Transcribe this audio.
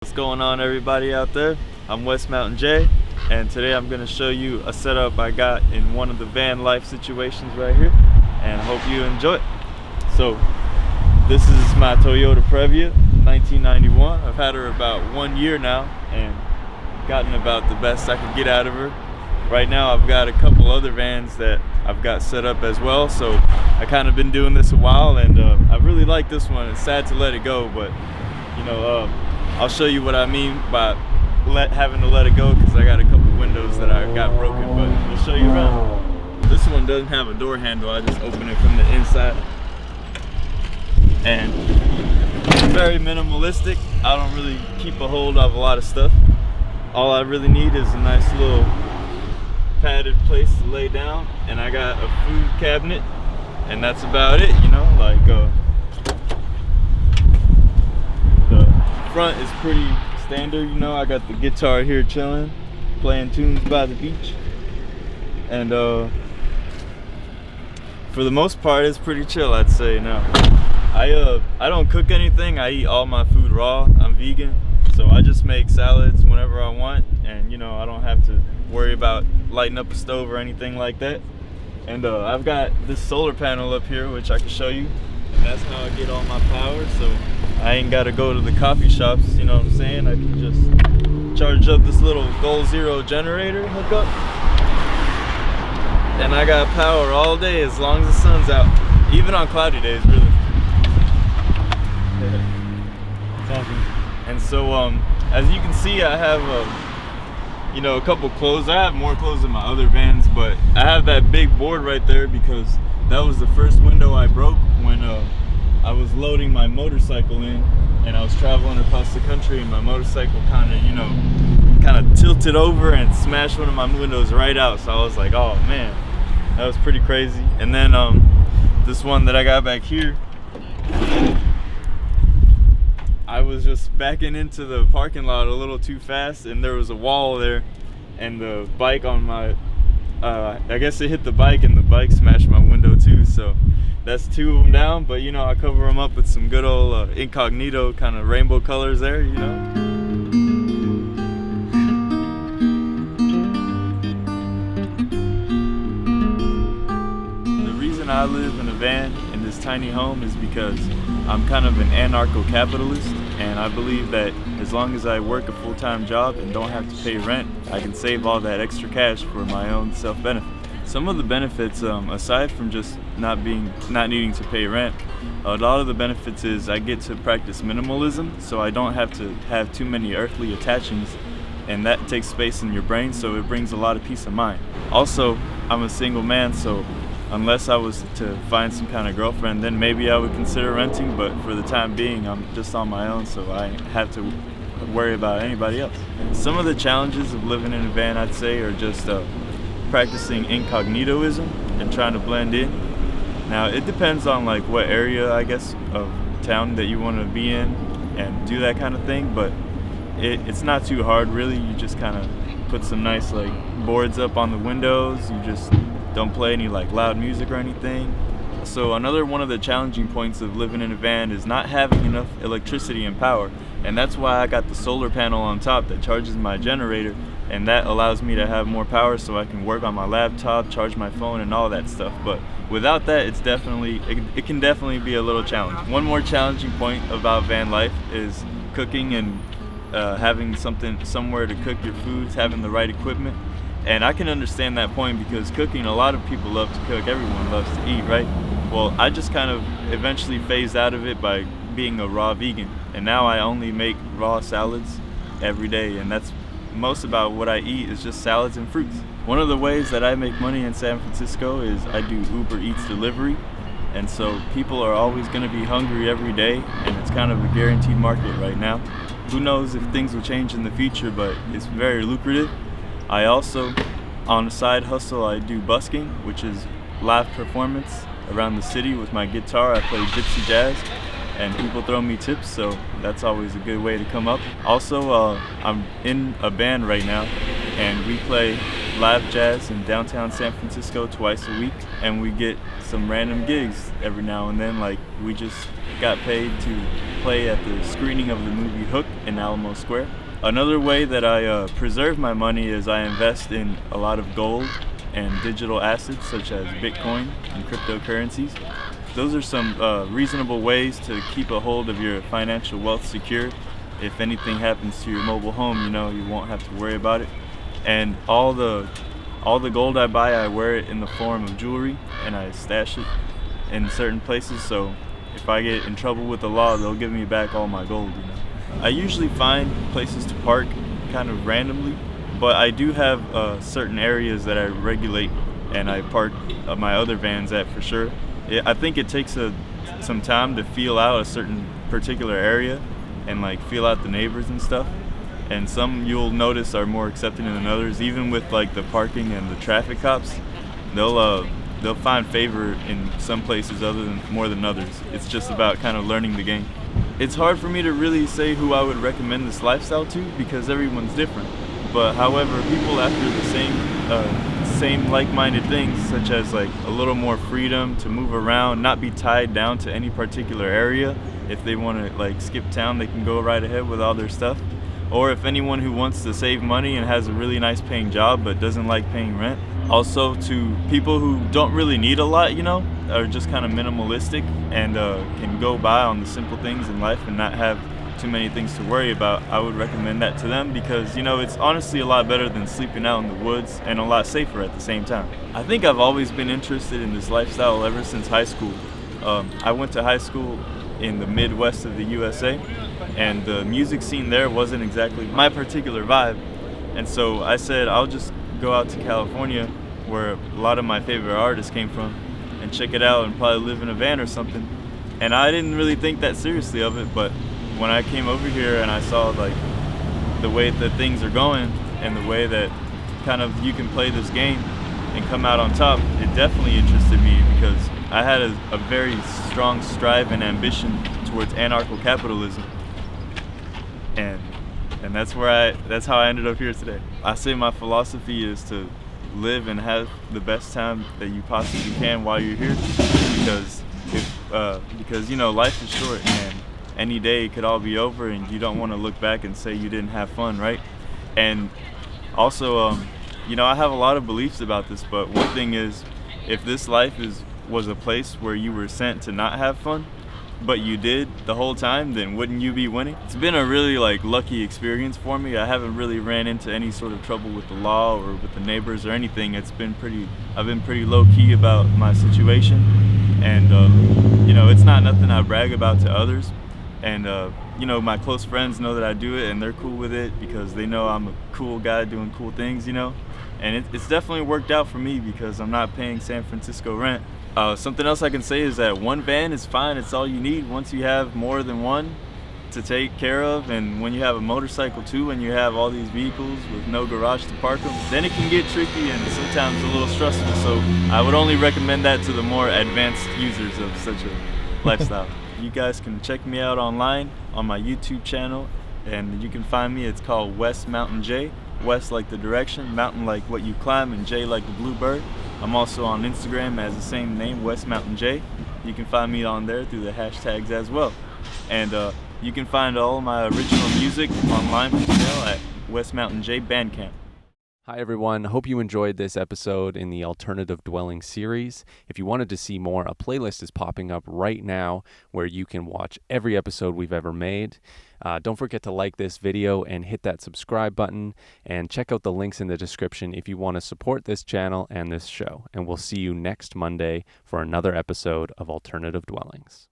What's going on, everybody out there? I'm West Mountain Jay, and today I'm going to show you a setup I got in one of the van life situations right here, and I hope you enjoy it. So this is my Toyota Previa 1991. I've had her about 1 year now and gotten about the best I could get out of her. Right now I've got a couple other vans that I've got set up as well, so I kind of been doing this a while, and I really like this one. It's sad to let it go, but you know, I'll show you what I mean by having to let it go, because I got a couple windows that I got broken, but we'll show you around. This one doesn't have a door handle. I just open it from the inside, and it's very minimalistic. I don't really keep a hold of a lot of stuff. All I really need is a nice little padded place to lay down, and I got a food cabinet, and that's about it, you know. Like the front is pretty standard, you know. I got the guitar here chilling, playing tunes by the beach, and for the most part it's pretty chill, I'd say. Now I don't cook anything. I eat all my food raw. I'm vegan, so I just make salads whenever I want, and you know, I don't have to worry about lighting up a stove or anything like that. And I've got this solar panel up here which I can show you, and that's how I get all my power, so I ain't gotta go to the coffee shops, you know what I'm saying? I can just charge up this little Goal Zero generator hookup, and I got power all day as long as the sun's out, even on cloudy days, really. It's awesome. And so as you can see, I have you know, a couple clothes. I have more clothes than my other vans, but I have that big board right there because that was the first window I broke when I was loading my motorcycle in, and I was traveling across the country, and my motorcycle kind of tilted over and smashed one of my windows right out. So I was like, oh man, that was pretty crazy. And then this one that I got back here, I was just backing into the parking lot a little too fast, and there was a wall there, and the bike on my I guess it hit the bike, and the bike smashed my window too. So that's two of them down, but you know, I cover them up with some good old incognito kind of rainbow colors there, you know. The reason I live in a van in this tiny home is because I'm kind of an anarcho-capitalist, and I believe that as long as I work a full-time job and don't have to pay rent, I can save all that extra cash for my own self-benefit. Some of the benefits, aside from just not needing to pay rent, a lot of the benefits is I get to practice minimalism, so I don't have to have too many earthly attachments, and that takes space in your brain, so it brings a lot of peace of mind. Also, I'm a single man, so unless I was to find some kind of girlfriend, then maybe I would consider renting, but for the time being, I'm just on my own, so I have to worry about anybody else. Some of the challenges of living in a van, I'd say, are just practicing incognitoism and trying to blend in. Now, it depends on like what area, I guess, of town that you want to be in and do that kind of thing, but it's not too hard, really. You just kind of put some nice like boards up on the windows. You just don't play any like loud music or anything. So another one of the challenging points of living in a van is not having enough electricity and power, and that's why I got the solar panel on top that charges my generator, and that allows me to have more power so I can work on my laptop, charge my phone, and all that stuff. But without that, it can definitely be a little challenging. One more challenging point about van life is cooking and having somewhere to cook your foods, having the right equipment. And I can understand that point, because cooking, a lot of people love to cook, everyone loves to eat, right? Well, I just kind of eventually phased out of it by being a raw vegan, and now I only make raw salads every day, and that's most about what I eat is just salads and fruits. One of the ways that I make money in San Francisco is I do Uber Eats delivery, and so people are always going to be hungry every day, and it's kind of a guaranteed market right now. Who knows if things will change in the future, but it's very lucrative. I also, on a side hustle, I do busking, which is live performance around the city with my guitar. I play gypsy jazz, and people throw me tips, so that's always a good way to come up. Also, I'm in a band right now, and we play live jazz in downtown San Francisco twice a week, and we get some random gigs every now and then. Like, we just got paid to play at the screening of the movie Hook in Alamo Square. Another way that I preserve my money is I invest in a lot of gold and digital assets such as Bitcoin and cryptocurrencies. Those are some reasonable ways to keep a hold of your financial wealth secure. If anything happens to your mobile home, you won't have to worry about it. And all the gold I buy, I wear it in the form of jewelry, and I stash it in certain places, so if I get in trouble with the law, they'll give me back all my gold. I usually find places to park kind of randomly, but I do have certain areas that I regulate and I park my other vans at for sure. I think it takes some time to feel out a certain particular area and like feel out the neighbors and stuff. And some you'll notice are more accepting than others. Even with like the parking and the traffic cops, they'll find favor in some places more than others. It's just about kind of learning the game. It's hard for me to really say who I would recommend this lifestyle to because everyone's different. But however, people after the same like-minded things, such as like a little more freedom to move around, not be tied down to any particular area. If they want to like skip town, they can go right ahead with all their stuff. Or if anyone who wants to save money and has a really nice paying job but doesn't like paying rent. Also to people who don't really need a lot, are just kind of minimalistic and can go by on the simple things in life and not have too many things to worry about, I would recommend that to them because, it's honestly a lot better than sleeping out in the woods and a lot safer at the same time. I think I've always been interested in this lifestyle ever since high school. I went to high school in the Midwest of the USA, and the music scene there wasn't exactly my particular vibe. And so I said, I'll just go out to California, where a lot of my favorite artists came from, and check it out and probably live in a van or something. And I didn't really think that seriously of it, but when I came over here and I saw like the way that things are going and the way that kind of you can play this game and come out on top, it definitely interested me because I had a very strong strive and ambition towards anarcho-capitalism, and that's how I ended up here today. I say my philosophy is to live and have the best time that you possibly can while you're here, because life is short and any day it could all be over, and you don't want to look back and say you didn't have fun, right? And also, I have a lot of beliefs about this, but one thing is, if this life was a place where you were sent to not have fun, but you did the whole time, then wouldn't you be winning? It's been a really lucky experience for me. I haven't really ran into any sort of trouble with the law or with the neighbors or anything. I've been pretty low key about my situation, and it's not nothing I brag about to others. And my close friends know that I do it, and they're cool with it because they know I'm a cool guy doing cool things, and it's definitely worked out for me because I'm not paying San Francisco rent. Something else I can say is that one van is fine. It's all you need. Once you have more than one to take care of, and when you have a motorcycle too, and you have all these vehicles with no garage to park them, then it can get tricky and sometimes a little stressful. So I would only recommend that to the more advanced users of such a lifestyle. You guys can check me out online on my YouTube channel, and you can find me. It's called West Mountain J. West like the direction, mountain like what you climb, and J like the blue bird. I'm also on Instagram as the same name, West Mountain J. You can find me on there through the hashtags as well. And you can find all my original music online for sale at West Mountain J Bandcamp. Hi everyone, hope you enjoyed this episode in the Alternative Dwelling series. If you wanted to see more, a playlist is popping up right now where you can watch every episode we've ever made. Don't forget to like this video and hit that subscribe button, and check out the links in the description if you want to support this channel and this show. And we'll see you next Monday for another episode of Alternative Dwellings.